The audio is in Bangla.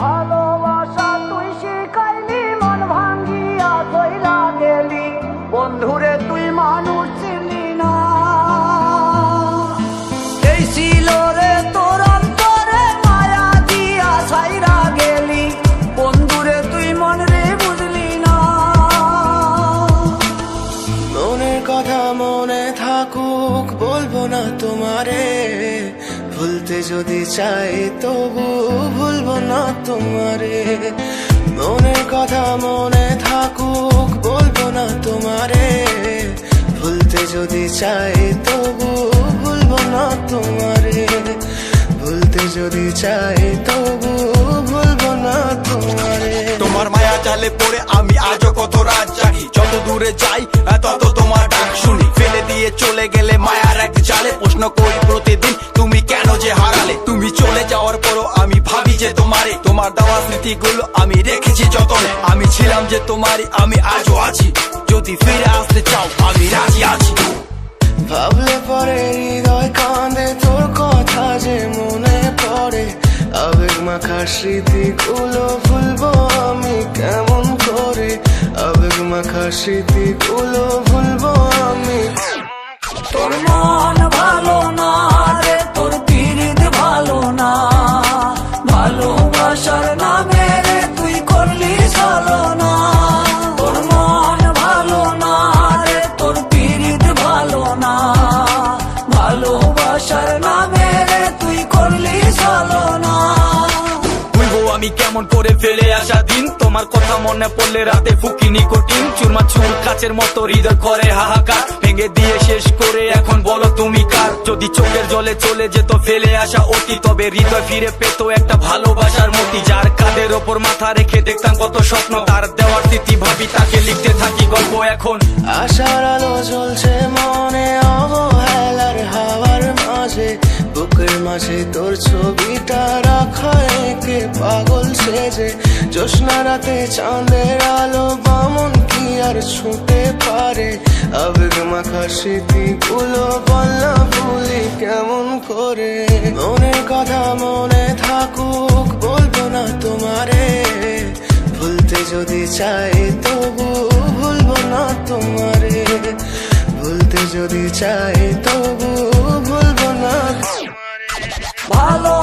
ভালোবাসা তুই শিখাইলি, মন ভাঙ্গিয়া চইলা গেলি, বন্ধুরে তুই মানুষ চিনলি না। এই ছিল রে তোর অন্তরে মায়া দিয়া ছাইরা গেলি, বন্ধুরে তুই মন রে বুঝলি না। মনের কথা মনে থাকুক বলবো না তোমারে, ভুলতে যদি চাই তবু ভুলবো না তোমারে। মনের কথা মনে থাকুক বলবো না তোমারে, ভুলতে যদি চাই তবু ভুলবো না তোমারে। ভুলতে যদি চাই তবু ভুলবো না তোমারে। তোমার মায়া জালে পড়ে আমি আজও কত রাত জাগি, যত দূরে যাই তত তোমার ডাক শুনি। ফেলে দিয়ে চলে গেলে মায়ার এক জালে, প্রশ্ন করি প্রতিদিন তুমি কেন যে হারালে। তুমি চলে যাওয়ার পরও আমি ভাবি যে তোমারে, তোমার দেওয়া স্মৃতিগুলো আমি রেখেছি যতনে। আমি ছিলাম যে তোমারই, আমি আজও আছি, যদি ফিরে আসতে চাও আমি রাজি আছি। ভাবলে পরে হৃদয় কাঁদে, তোর কথা যে মনে পড়ে। আবেগ মাখা স্মৃতিগুলো ভুলবো আমি কেমন করে, আবেগ মাখা স্মৃতিগুলো ভুলবো আমি। তোর মন ভালো না রে, তোর পিরিত ভালো না, ভালোবাসার নামে রে তুই করলি ছলনা। তোর মন ভালো না রে, তোর পিরিত ভালো না, ভালোবাসার নামে রে তুই করলি ছলনা। ভুলবো আমি কেমন করে ফেলে আসা দিন, তোমার কথা মনে পড়লে রাতে ফুকি নিকোটিন। চুরমা চুর কাচের মতো হৃদয় করে হাহাকার, ভেঙে দিয়ে শেষ করে এখন বলো তুমি কার। যদি চোখের জলে চলে যেত ফেলে আসা অতি, তবে হৃদয় ফিরে পেত একটা ভালোবাসার মতি। যার কাঁধের ওপর মাথা রেখে দেখতাম কত স্বপ্ন, তার দেওয়ার স্মৃতি ভাবি তাকে লিখতে থাকি গল্প এখন। আশার আলো জ্বলছে মনে অবহেলার হাওয়ার মাঝে, বুকের মাঝে তোর ছবিটা রাখা একে পাগল সেজে। জ্যোৎস্না রাতে চাঁদের আলো বামন কি আর ছুঁতে পারে, আবেগ মাখা স্মৃতিগুলো বলনা ভুলি কেমন করে। মনের কথা মনে থাকুক বলবো না তোমারে, ভুলতে যদি চাই তবু ভুলবো না তোমারে। ভুলতে যদি চাই তবু ভুলবো না তোমারে। ভালো